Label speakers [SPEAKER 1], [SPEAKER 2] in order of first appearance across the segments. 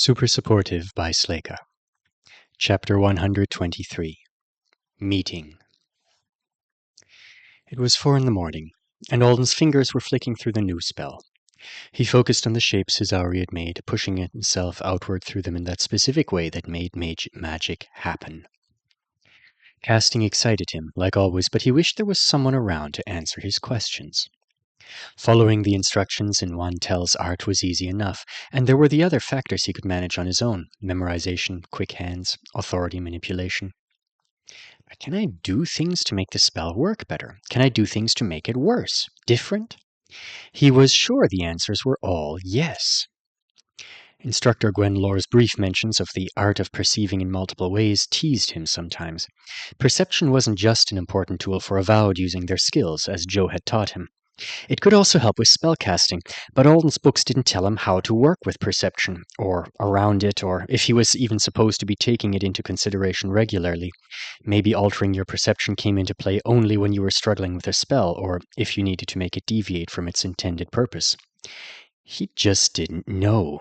[SPEAKER 1] Super Supportive by Sleyca. Chapter 123. Meeting. It was 4 in the morning, and Alden's fingers were flicking through the new spell. He focused on the shapes his auri had made, pushing himself outward through them in that specific way that made magic happen. Casting excited him, like always, but he wished there was someone around to answer his questions. Following the instructions in Wantel's art was easy enough, and there were the other factors he could manage on his own: memorization, quick hands, authority manipulation. But can I do things to make the spell work better? Can I do things to make it worse? Different? He was sure the answers were all yes. Instructor Gwenlore's brief mentions of the art of perceiving in multiple ways teased him sometimes. Perception wasn't just an important tool for Avowed using their skills, as Joe had taught him. It could also help with spellcasting, but Alden's books didn't tell him how to work with perception, or around it, or if he was even supposed to be taking it into consideration regularly. Maybe altering your perception came into play only when you were struggling with a spell, or if you needed to make it deviate from its intended purpose. He just didn't know.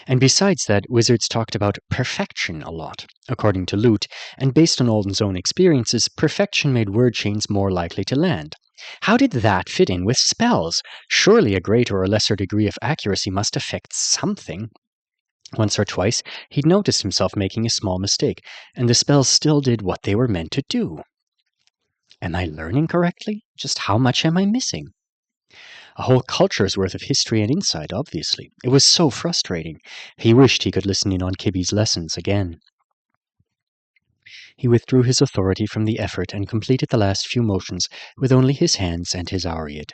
[SPEAKER 1] And besides that, wizards talked about perfection a lot. According to Lute, and based on Alden's own experiences, perfection made word chains more likely to land. How did that fit in with spells? Surely a greater or lesser degree of accuracy must affect something. Once or twice, he'd noticed himself making a small mistake, and the spells still did what they were meant to do. Am I learning correctly? Just how much am I missing? A whole culture's worth of history and insight, obviously. It was so frustrating. He wished he could listen in on Kibby's lessons again. He withdrew his authority from the effort and completed the last few motions with only his hands and his auriad.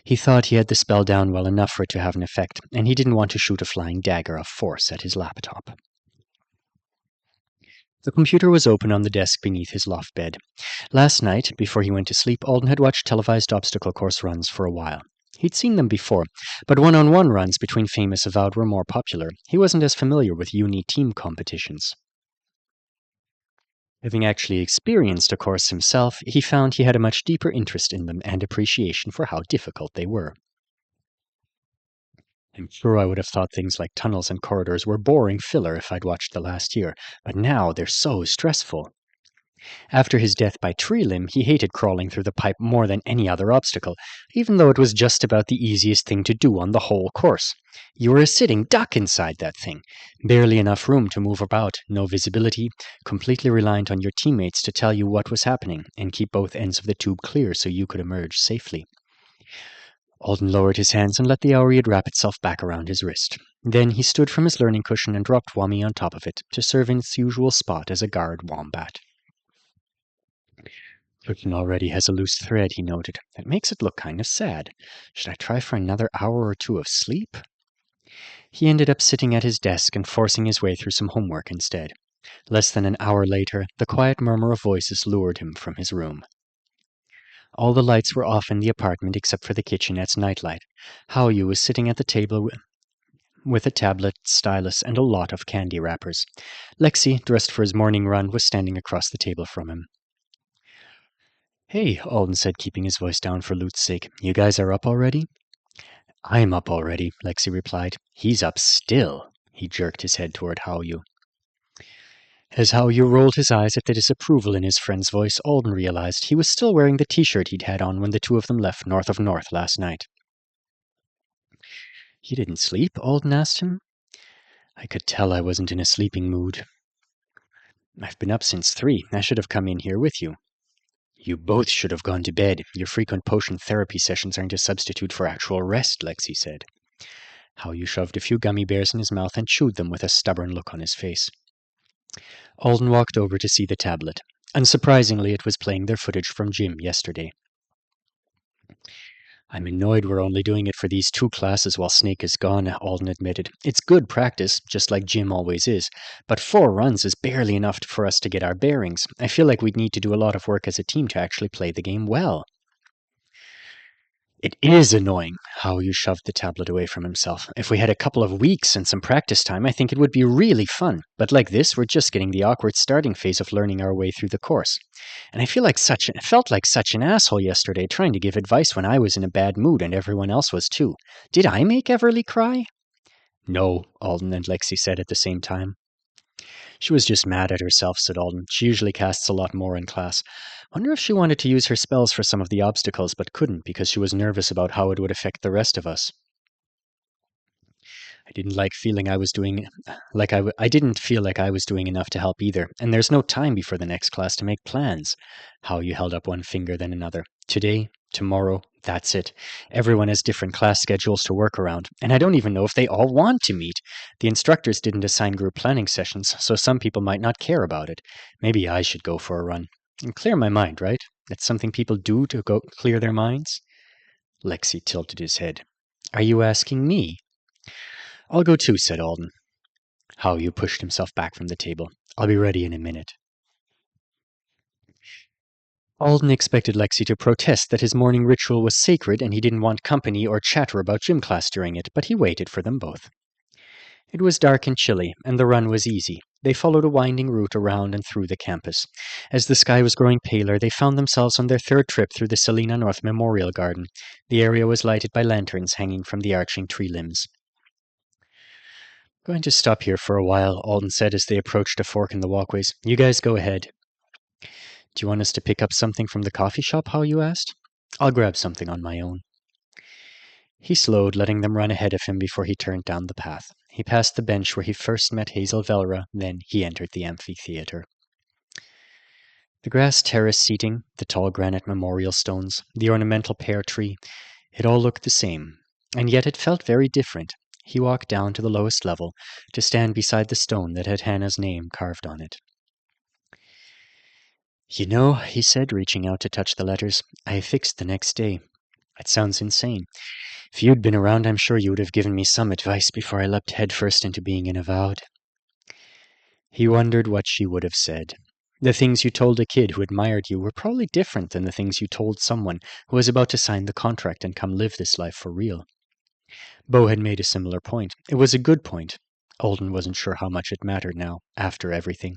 [SPEAKER 1] He thought he had the spell down well enough for it to have an effect, and he didn't want to shoot a flying dagger of force at his laptop. The computer was open on the desk beneath his loft bed. Last night, before he went to sleep, Alden had watched televised obstacle course runs for a while. He'd seen them before, but one-on-one runs between famous Avowed were more popular. He wasn't as familiar with uni-team competitions. Having actually experienced a course himself, he found he had a much deeper interest in them and appreciation for how difficult they were. I'm sure I would have thought things like tunnels and corridors were boring filler if I'd watched the last year, but now they're so stressful. After his death by tree limb, he hated crawling through the pipe more than any other obstacle, even though it was just about the easiest thing to do on the whole course. You were a sitting duck inside that thing. Barely enough room to move about, no visibility, completely reliant on your teammates to tell you what was happening and keep both ends of the tube clear so you could emerge safely. Alden lowered his hands and let the auriad wrap itself back around his wrist. Then he stood from his learning cushion and dropped Wami on top of it to serve in its usual spot as a guard wombat. Cooking already has a loose thread, he noted. That makes it look kind of sad. Should I try for another hour or two of sleep? He ended up sitting at his desk and forcing his way through some homework instead. Less than an hour later, the quiet murmur of voices lured him from his room. All the lights were off in the apartment except for the kitchenette's nightlight. Haoyu was sitting at the table with a tablet, stylus, and a lot of candy wrappers. Lexi, dressed for his morning run, was standing across the table from him. Hey, Alden said, keeping his voice down for Lute's sake. You guys are up already? I'm up already, Lexi replied. He's up still. He jerked his head toward Haoyu. As Haoyu rolled his eyes at the disapproval in his friend's voice, Alden realized he was still wearing the t-shirt he'd had on when the two of them left North of North last night. You didn't sleep? Alden asked him. I could tell I wasn't in a sleeping mood. I've been up since 3. I should have come in here with you. You both should have gone to bed. Your frequent potion therapy sessions aren't a substitute for actual rest, Lexi said. Haoyu shoved a few gummy bears in his mouth and chewed them with a stubborn look on his face. Alden walked over to see the tablet. Unsurprisingly, it was playing their footage from gym yesterday. I'm annoyed we're only doing it for these 2 classes while Snake is gone, Alden admitted. It's good practice, just like gym always is, but 4 runs is barely enough for us to get our bearings. I feel like we'd need to do a lot of work as a team to actually play the game well. It is annoying, Haoyu shoved the tablet away from himself. If we had a couple of weeks and some practice time, I think it would be really fun. But like this, we're just getting the awkward starting phase of learning our way through the course. And I felt like such an asshole yesterday trying to give advice when I was in a bad mood and everyone else was too. Did I make Everly cry? No, Alden and Lexi said at the same time. She was just mad at herself, said Alden. She usually casts a lot more in class. Wonder if she wanted to use her spells for some of the obstacles, but couldn't because she was nervous about how it would affect the rest of us. I didn't like feeling I was doing I didn't feel like I was doing enough to help either, and there's no time before the next class to make plans. How you held up one finger then another. Today, tomorrow, that's it. Everyone has different class schedules to work around, and I don't even know if they all want to meet. The instructors didn't assign group planning sessions, so some people might not care about it. Maybe I should go for a run. And clear my mind, right? That's something people do to go clear their minds? Lexi tilted his head. Are you asking me? I'll go too, said Alden. Hao-Yu pushed himself back from the table. I'll be ready in a minute. Alden expected Lexi to protest that his morning ritual was sacred and he didn't want company or chatter about gym class during it, but he waited for them both. It was dark and chilly, and the run was easy. They followed a winding route around and through the campus. As the sky was growing paler, they found themselves on their third trip through the Selena North Memorial Garden. The area was lighted by lanterns hanging from the arching tree limbs. Going to stop here for a while, Alden said as they approached a fork in the walkways. You guys go ahead. Do you want us to pick up something from the coffee shop, Hao-Yu asked? I'll grab something on my own. He slowed, letting them run ahead of him before he turned down the path. He passed the bench where he first met Hazel Velra, then he entered the amphitheater. The grass terrace seating, the tall granite memorial stones, the ornamental pear tree, it all looked the same, and yet it felt very different. He walked down to the lowest level to stand beside the stone that had Hannah's name carved on it. You know, he said, reaching out to touch the letters, I fixed the next day. It sounds insane. If you'd been around, I'm sure you would have given me some advice before I leapt headfirst into being an avowed. He wondered what she would have said. The things you told a kid who admired you were probably different than the things you told someone who was about to sign the contract and come live this life for real. Bo had made a similar point. It was a good point. Alden wasn't sure how much it mattered now, after everything.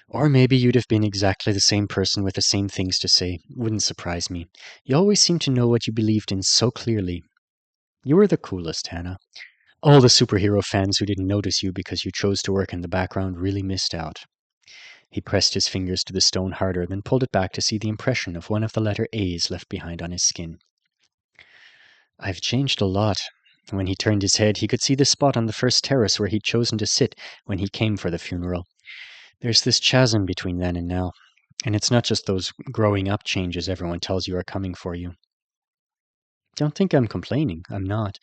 [SPEAKER 1] Or maybe you'd have been exactly the same person with the same things to say. Wouldn't surprise me. You always seemed to know what you believed in so clearly. You were the coolest, Hannah. All the superhero fans who didn't notice you because you chose to work in the background really missed out. He pressed his fingers to the stone harder, then pulled it back to see the impression of one of the letter A's left behind on his skin. I've changed a lot. When he turned his head, he could see the spot on the first terrace where he'd chosen to sit when he came for the funeral. There's this chasm between then and now, and it's not just those growing up changes everyone tells you are coming for you. Don't think I'm complaining. I'm not.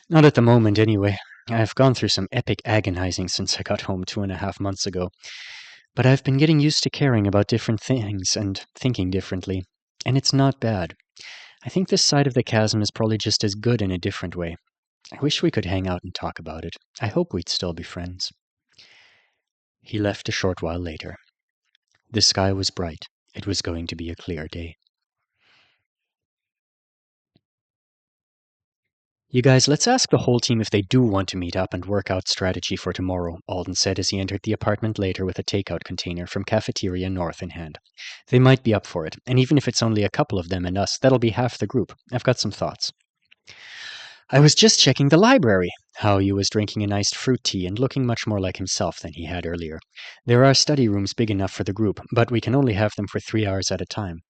[SPEAKER 1] Not at the moment, anyway. I've gone through some epic agonizing since I got home 2.5 months ago. But I've been getting used to caring about different things and thinking differently. And it's not bad. I think this side of the chasm is probably just as good in a different way. I wish we could hang out and talk about it. I hope we'd still be friends. He left a short while later. The sky was bright. It was going to be a clear day. You guys, let's ask the whole team if they do want to meet up and work out strategy for tomorrow, Alden said as he entered the apartment later with a takeout container from Cafeteria North in hand. They might be up for it, and even if it's only a couple of them and us, that'll be half the group. I've got some thoughts. I was just checking the library. Hao-Yu was drinking an iced fruit tea and looking much more like himself than he had earlier. There are study rooms big enough for the group, but we can only have them for 3 hours at a time.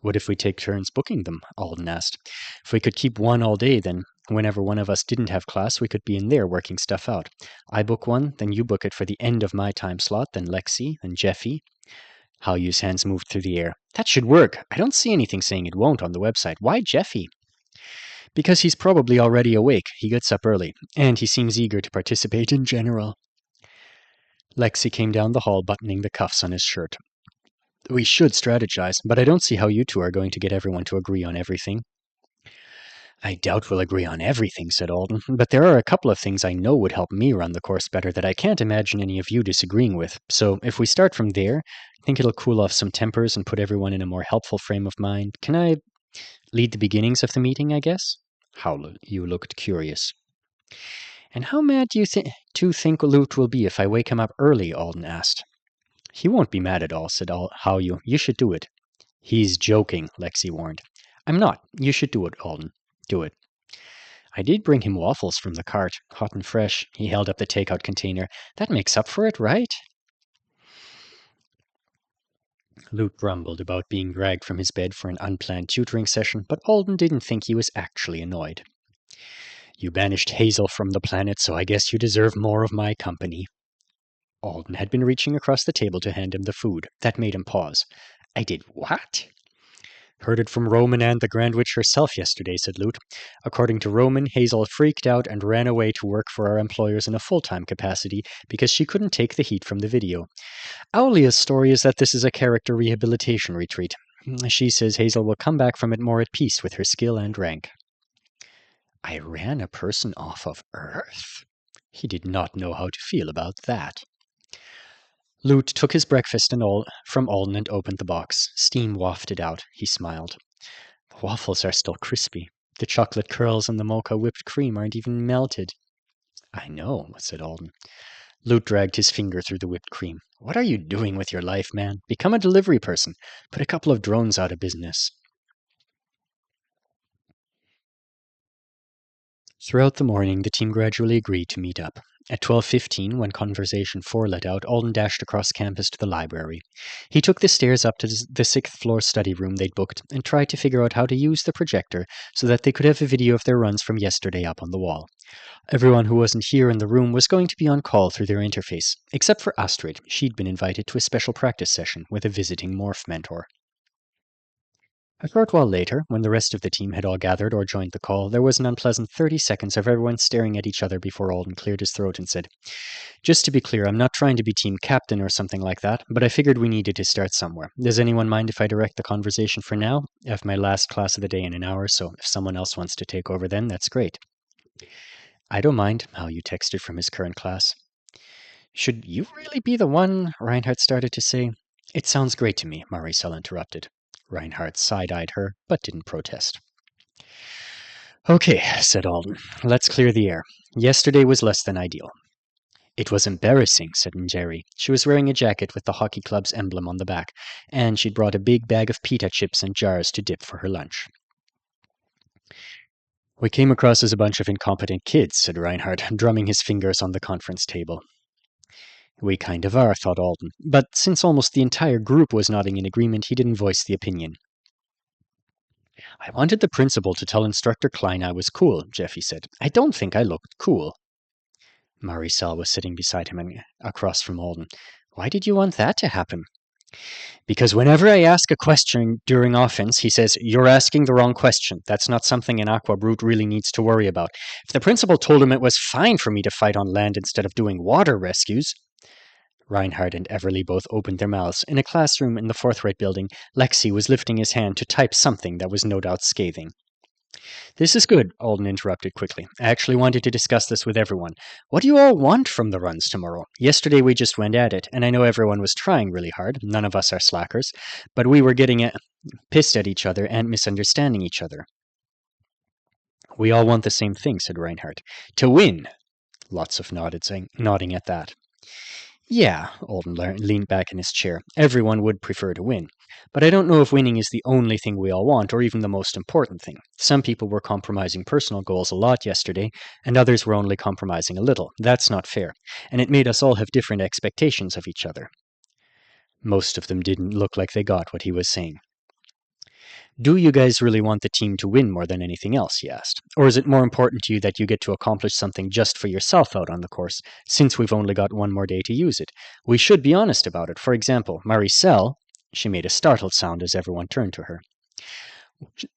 [SPEAKER 1] What if we take turns booking them? Alden asked. If we could keep one all day, then whenever one of us didn't have class, we could be in there working stuff out. I book one, then you book it for the end of my time slot, then Lexi, then Jeffy. Hao-Yu's hands moved through the air. That should work. I don't see anything saying it won't on the website. Why Jeffy? Because he's probably already awake. He gets up early, and he seems eager to participate in general. Lexi came down the hall, buttoning the cuffs on his shirt. We should strategize, but I don't see how you two are going to get everyone to agree on everything. I doubt we'll agree on everything, said Alden, but there are a couple of things I know would help me run the course better that I can't imagine any of you disagreeing with. So if we start from there, I think it'll cool off some tempers and put everyone in a more helpful frame of mind. Can I lead the beginnings of the meeting, I guess? You looked curious. And how mad do you two think Lute will be if I wake him up early? Alden asked. He won't be mad at all, said Hao-Yu. You should do it. He's joking, Lexi warned. I'm not. You should do it, Alden. Do it. I did bring him waffles from the cart, hot and fresh. He held up the takeout container. That makes up for it, right? Luke grumbled about being dragged from his bed for an unplanned tutoring session, but Alden didn't think he was actually annoyed. You banished Hazel from the planet, so I guess you deserve more of my company. Alden had been reaching across the table to hand him the food. That made him pause. I did what? Heard it from Roman and the Grand Witch herself yesterday, said Lute. According to Roman, Hazel freaked out and ran away to work for our employers in a full-time capacity because she couldn't take the heat from the video. Aulia's story is that this is a character rehabilitation retreat. She says Hazel will come back from it more at peace with her skill and rank. I ran a person off of Earth? He did not know how to feel about that. Lute took his breakfast and all from Alden and opened the box. Steam wafted out. He smiled. The waffles are still crispy. The chocolate curls and the mocha whipped cream aren't even melted. I know, said Alden. Lute dragged his finger through the whipped cream. What are you doing with your life, man? Become a delivery person. Put a couple of drones out of business. Throughout the morning, the team gradually agreed to meet up. At 12:15, when Conversation 4 let out, Alden dashed across campus to the library. He took the stairs up to the sixth-floor study room they'd booked and tried to figure out how to use the projector so that they could have a video of their runs from yesterday up on the wall. Everyone who wasn't here in the room was going to be on call through their interface, except for Astrid. She'd been invited to a special practice session with a visiting morph mentor. A short while later, when the rest of the team had all gathered or joined the call, there was an unpleasant 30 seconds of everyone staring at each other before Alden cleared his throat and said, Just to be clear, I'm not trying to be team captain or something like that, but I figured we needed to start somewhere. Does anyone mind if I direct the conversation for now? I have my last class of the day in an hour, so if someone else wants to take over then, that's great. I don't mind, Maoyu texted from his current class. Should you really be the one? Reinhardt started to say. It sounds great to me, Maricel interrupted. Reinhardt side-eyed her, but didn't protest. Okay, said Alden. Let's clear the air. Yesterday was less than ideal. It was embarrassing, said Njeri. She was wearing a jacket with the hockey club's emblem on the back, and she'd brought a big bag of pita chips and jars to dip for her lunch. We came across as a bunch of incompetent kids, said Reinhardt, drumming his fingers on the conference table. We kind of are, thought Alden, but since almost the entire group was nodding in agreement, he didn't voice the opinion. I wanted the principal to tell Instructor Klein I was cool, Jeffy said. I don't think I looked cool. Maricel was sitting beside him and across from Alden. Why did you want that to happen? Because whenever I ask a question during offense, he says, You're asking the wrong question. That's not something an Aqua Brute really needs to worry about. If the principal told him it was fine for me to fight on land instead of doing water rescues... Reinhardt and Everly both opened their mouths. In a classroom in the Forthright building, Lexi was lifting his hand to type something that was no doubt scathing. This is good, Alden interrupted quickly. I actually wanted to discuss this with everyone. What do you all want from the runs tomorrow? Yesterday we just went at it, and I know everyone was trying really hard. None of us are slackers. But we were getting pissed at each other and misunderstanding each other. We all want the same thing, said Reinhardt. To win! Lots of nodding at that. Yeah, Alden leaned back in his chair. Everyone would prefer to win. But I don't know if winning is the only thing we all want, or even the most important thing. Some people were compromising personal goals a lot yesterday, and others were only compromising a little. That's not fair. And it made us all have different expectations of each other. Most of them didn't look like they got what he was saying. Do you guys really want the team to win more than anything else, he asked. Or is it more important to you that you get to accomplish something just for yourself out on the course, since we've only got one more day to use it? We should be honest about it. For example, Maricel... She made a startled sound as everyone turned to her.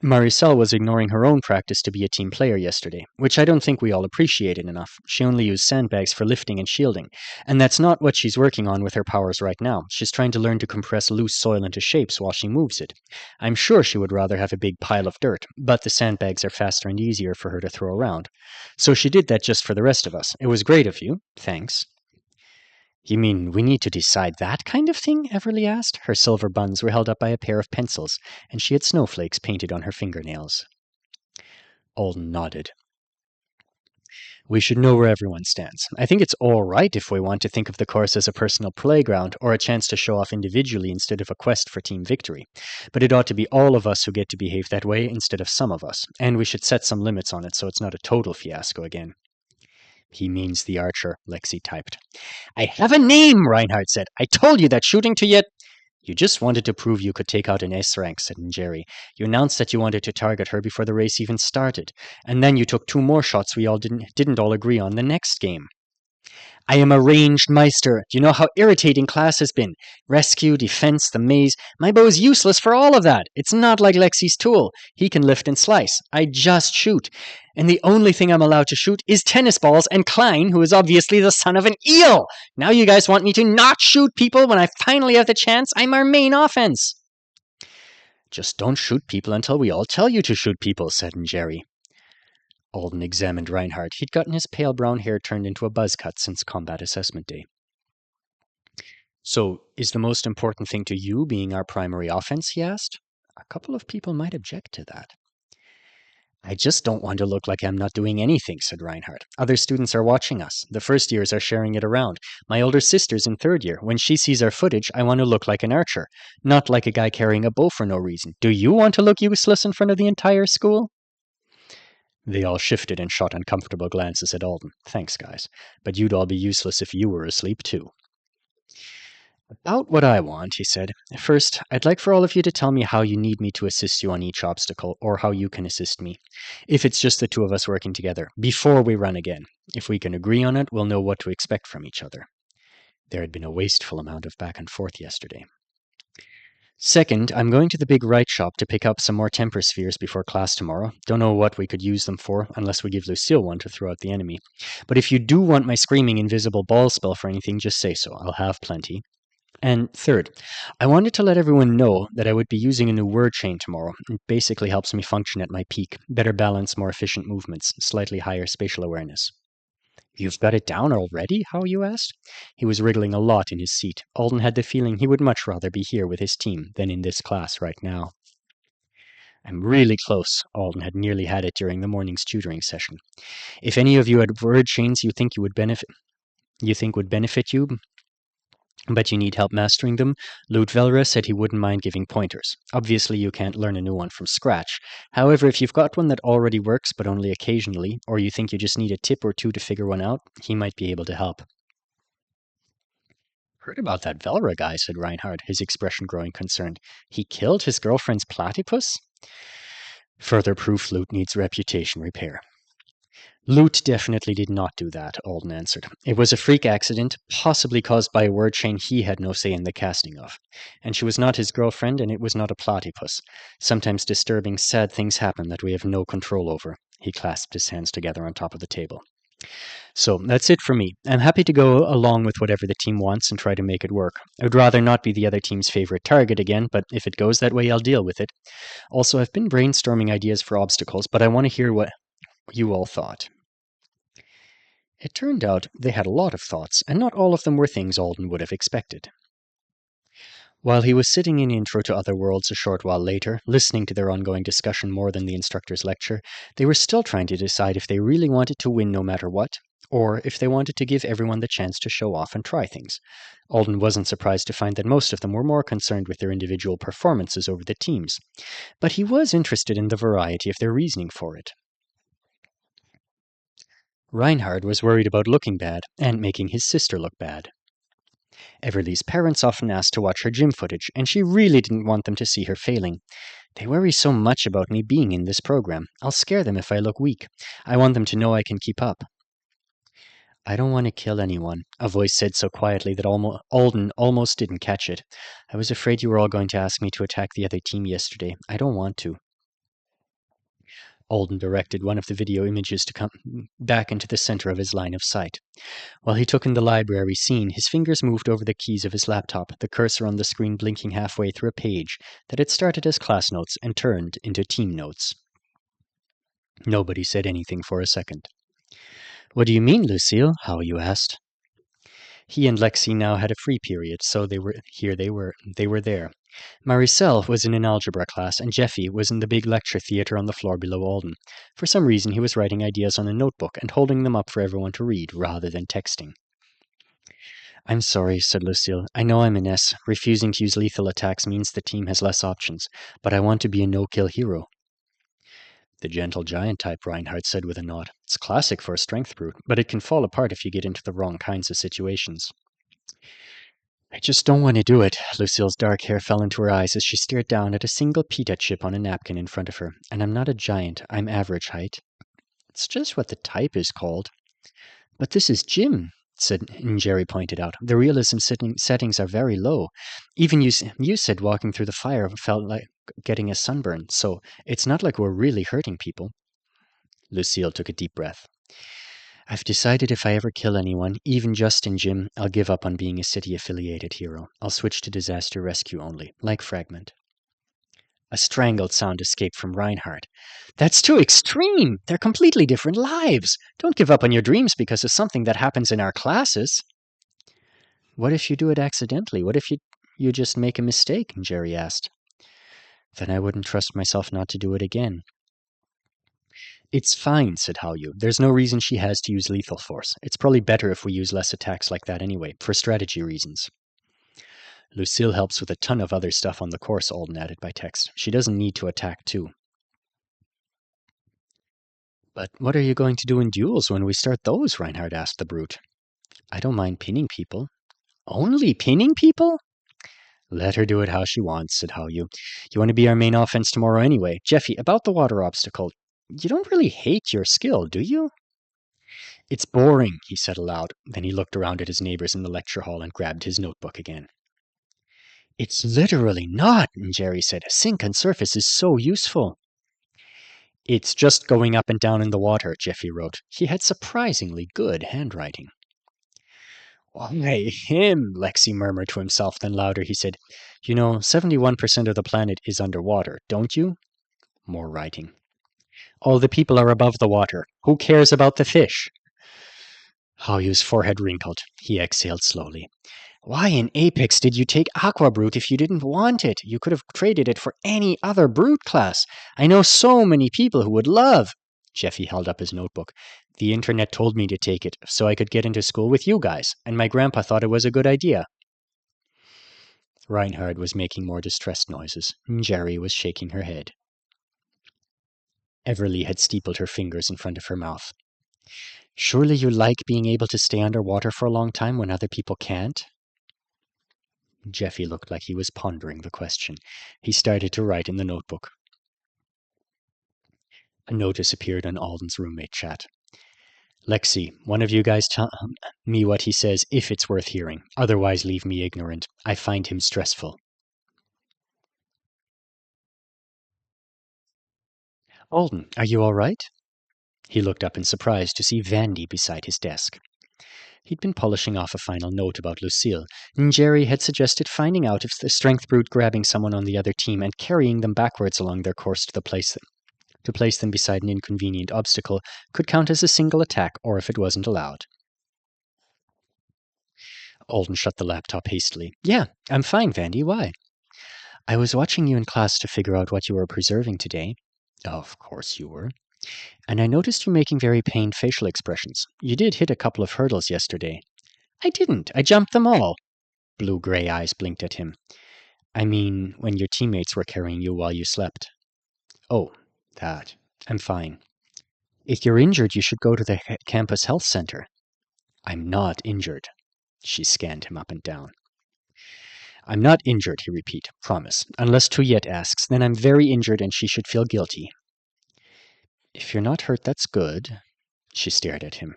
[SPEAKER 1] Maricel was ignoring her own practice to be a team player yesterday, which I don't think we all appreciated enough. She only used sandbags for lifting and shielding, and that's not what she's working on with her powers right now. She's trying to learn to compress loose soil into shapes while she moves it. I'm sure she would rather have a big pile of dirt, but the sandbags are faster and easier for her to throw around. So she did that just for the rest of us. It was great of you. Thanks. You mean we need to decide that kind of thing? Everly asked. Her silver buns were held up by a pair of pencils, and she had snowflakes painted on her fingernails. Alden nodded. We should know where everyone stands. I think it's all right if we want to think of the course as a personal playground or a chance to show off individually instead of a quest for team victory. But it ought to be all of us who get to behave that way instead of some of us, and we should set some limits on it so it's not a total fiasco again. He means the archer, Lexi typed. I have a name, Reinhardt said. I told you that shooting to yet. You just wanted to prove you could take out an S rank, said Jerry. You announced that you wanted to target her before the race even started, and then you took 2 more shots we all didn't all agree on the next game. I am a ranged meister. Do you know how irritating class has been? Rescue, defense, the maze. My bow is useless for all of that. It's not like Lexi's tool. He can lift and slice. I just shoot. And the only thing I'm allowed to shoot is tennis balls and Klein, who is obviously the son of an eel. Now you guys want me to not shoot people when I finally have the chance? I'm our main offense. Just don't shoot people until we all tell you to shoot people, said Jerry. Alden examined Reinhardt. He'd gotten his pale brown hair turned into a buzz cut since combat assessment day. So, is the most important thing to you being our primary offense, he asked? A couple of people might object to that. I just don't want to look like I'm not doing anything, said Reinhardt. Other students are watching us. The first years are sharing it around. My older sister's in 3rd year. When she sees our footage, I want to look like an archer, not like a guy carrying a bow for no reason. Do you want to look useless in front of the entire school? They all shifted and shot uncomfortable glances at Alden. Thanks, guys. But you'd all be useless if you were asleep, too. About what I want, he said. First, I'd like for all of you to tell me how you need me to assist you on each obstacle, or how you can assist me. If it's just the 2 of us working together, before we run again. If we can agree on it, we'll know what to expect from each other. There had been a wasteful amount of back and forth yesterday. Second, I'm going to the big right shop to pick up some more temper spheres before class tomorrow. Don't know what we could use them for, unless we give Lucille one to throw at the enemy. But if you do want my screaming invisible ball spell for anything, just say so. I'll have plenty. And third, I wanted to let everyone know that I would be using a new word chain tomorrow. It basically helps me function at my peak. Better balance, more efficient movements, slightly higher spatial awareness. You've got it down already? How, you asked? He was wriggling a lot in his seat. Alden had the feeling he would much rather be here with his team than in this class right now. I'm really close. Alden had nearly had it during the morning's tutoring session. If any of you had word chains you think would benefit you, but you need help mastering them, Ludvelra said he wouldn't mind giving pointers. Obviously, you can't learn a new one from scratch. However, if you've got one that already works, but only occasionally, or you think you just need a tip or 2 to figure one out, he might be able to help. Heard about that Velra guy, said Reinhardt, his expression growing concerned. He killed his girlfriend's platypus? Further proof Lute needs reputation repair. Lute definitely did not do that, Alden answered. It was a freak accident, possibly caused by a word chain he had no say in the casting of. And she was not his girlfriend, and it was not a platypus. Sometimes disturbing, sad things happen that we have no control over. He clasped his hands together on top of the table. So, that's it for me. I'm happy to go along with whatever the team wants and try to make it work. I would rather not be the other team's favorite target again, but if it goes that way, I'll deal with it. Also, I've been brainstorming ideas for obstacles, but I want to hear what you all thought. It turned out they had a lot of thoughts, and not all of them were things Alden would have expected. While he was sitting in Intro to Other Worlds a short while later, listening to their ongoing discussion more than the instructor's lecture, they were still trying to decide if they really wanted to win no matter what, or if they wanted to give everyone the chance to show off and try things. Alden wasn't surprised to find that most of them were more concerned with their individual performances over the team's, but he was interested in the variety of their reasoning for it. Reinhard was worried about looking bad and making his sister look bad. Everly's parents often asked to watch her gym footage, and she really didn't want them to see her failing. They worry so much about me being in this program. I'll scare them if I look weak. I want them to know I can keep up. I don't want to kill anyone, a voice said so quietly that Alden almost didn't catch it. I was afraid you were all going to ask me to attack the other team yesterday. I don't want to. Alden directed one of the video images to come back into the center of his line of sight. While he took in the library scene, his fingers moved over the keys of his laptop, the cursor on the screen blinking halfway through a page that had started as class notes and turned into team notes. Nobody said anything for a second. What do you mean, Lucille? How you asked. He and Lexi now had a free period, so they were there. Maricel was in an algebra class, and Jeffy was in the big lecture theatre on the floor below Alden. For some reason, he was writing ideas on a notebook and holding them up for everyone to read, rather than texting. I'm sorry, said Lucille. I know I'm an S. Refusing to use lethal attacks means the team has less options, but I want to be a no-kill hero. The gentle giant type, Reinhardt said with a nod. It's classic for a strength brute, but it can fall apart if you get into the wrong kinds of situations. I just don't want to do it. Lucille's dark hair fell into her eyes as she stared down at a single pita chip on a napkin in front of her. And I'm not a giant. I'm average height. It's just what the type is called. But this is gym, Jerry pointed out. The realism settings are very low. Even you said walking through the fire felt like getting a sunburn, so it's not like we're really hurting people. Lucille took a deep breath. I've decided if I ever kill anyone, even just in gym, I'll give up on being a city-affiliated hero. I'll switch to disaster rescue only, like Fragment. A strangled sound escaped from Reinhardt. That's too extreme! They're completely different lives! Don't give up on your dreams because of something that happens in our classes! What if you do it accidentally? What if you just make a mistake? Jerry asked. Then I wouldn't trust myself not to do it again. It's fine, said Haoyu. There's no reason she has to use lethal force. It's probably better if we use less attacks like that anyway, for strategy reasons. Lucille helps with a ton of other stuff on the course, Alden added by text. She doesn't need to attack too. But what are you going to do in duels when we start those? Reinhardt asked the brute. I don't mind pinning people. Only pinning people? Let her do it how she wants, said Haoyu. You want to be our main offense tomorrow anyway. Jeffy, about the water obstacle. You don't really hate your skill, do you? It's boring, he said aloud. Then he looked around at his neighbors in the lecture hall and grabbed his notebook again. It's literally not, Jerry said. A sink and surface is so useful. It's just going up and down in the water, Jeffy wrote. He had surprisingly good handwriting. Why, him, Lexi murmured to himself, then louder he said, 71% of the planet is underwater, don't you? More writing. All the people are above the water. Who cares about the fish? Haoyu's forehead wrinkled. He exhaled slowly. Why in Apex did you take Aqua Brute if you didn't want it? You could have traded it for any other Brute class. I know so many people who would love... Jeffy held up his notebook. The internet told me to take it so I could get into school with you guys, and my grandpa thought it was a good idea. Reinhardt was making more distressed noises. Jerry was shaking her head. Everly had steepled her fingers in front of her mouth. Surely you like being able to stay underwater for a long time when other people can't? Jeffy looked like he was pondering the question. He started to write in the notebook. A notice appeared on Alden's roommate chat. Lexi, one of you guys tell me what he says if it's worth hearing. Otherwise leave me ignorant. I find him stressful. Alden, are you all right? He looked up in surprise to see Vandy beside his desk. He'd been polishing off a final note about Lucille, and Jerry had suggested finding out if the strength brute grabbing someone on the other team and carrying them backwards along their course to place them beside an inconvenient obstacle could count as a single attack or if it wasn't allowed. Alden shut the laptop hastily. Yeah, I'm fine, Vandy. Why? I was watching you in class to figure out what you were preserving today. Of course you were. And I noticed you making very pained facial expressions. You did hit a couple of hurdles yesterday. I didn't. I jumped them all. Blue-gray eyes blinked at him. I mean, when your teammates were carrying you while you slept. Oh, that. I'm fine. If you're injured, you should go to the campus health center. I'm not injured. She scanned him up and down. I'm not injured, he repeated. Promise. Unless Tuyet asks, then I'm very injured and she should feel guilty. If you're not hurt, that's good. She stared at him.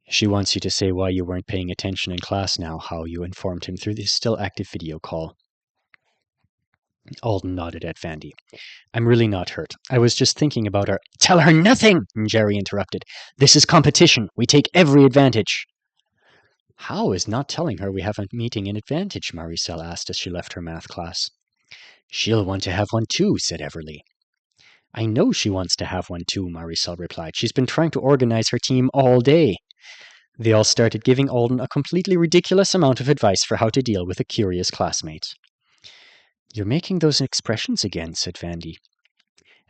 [SPEAKER 1] She wants you to say why you weren't paying attention in class now, Haoyu informed him through the still active video call. Alden nodded at Vandy. I'm really not hurt. I was just thinking about our... Tell her nothing, Jerry interrupted. This is competition. We take every advantage. How is not telling her we have a meeting an advantage? Maricel asked as she left her math class. She'll want to have one too, said Everly. I know she wants to have one too, Maricel replied. She's been trying to organize her team all day. They all started giving Alden a completely ridiculous amount of advice for how to deal with a curious classmate. "You're making those expressions again," said Vandy.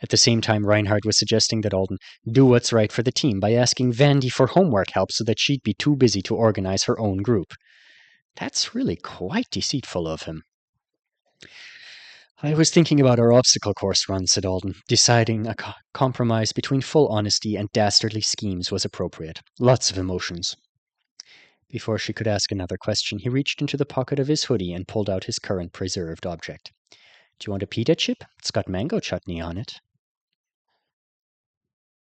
[SPEAKER 1] At the same time, Reinhardt was suggesting that Alden do what's right for the team by asking Vandy for homework help so that she'd be too busy to organize her own group. That's really quite deceitful of him. "I was thinking about our obstacle course run," said Alden, deciding a compromise between full honesty and dastardly schemes was appropriate. Lots of emotions. Before she could ask another question, he reached into the pocket of his hoodie and pulled out his current preserved object. "Do you want a pita chip? It's got mango chutney on it."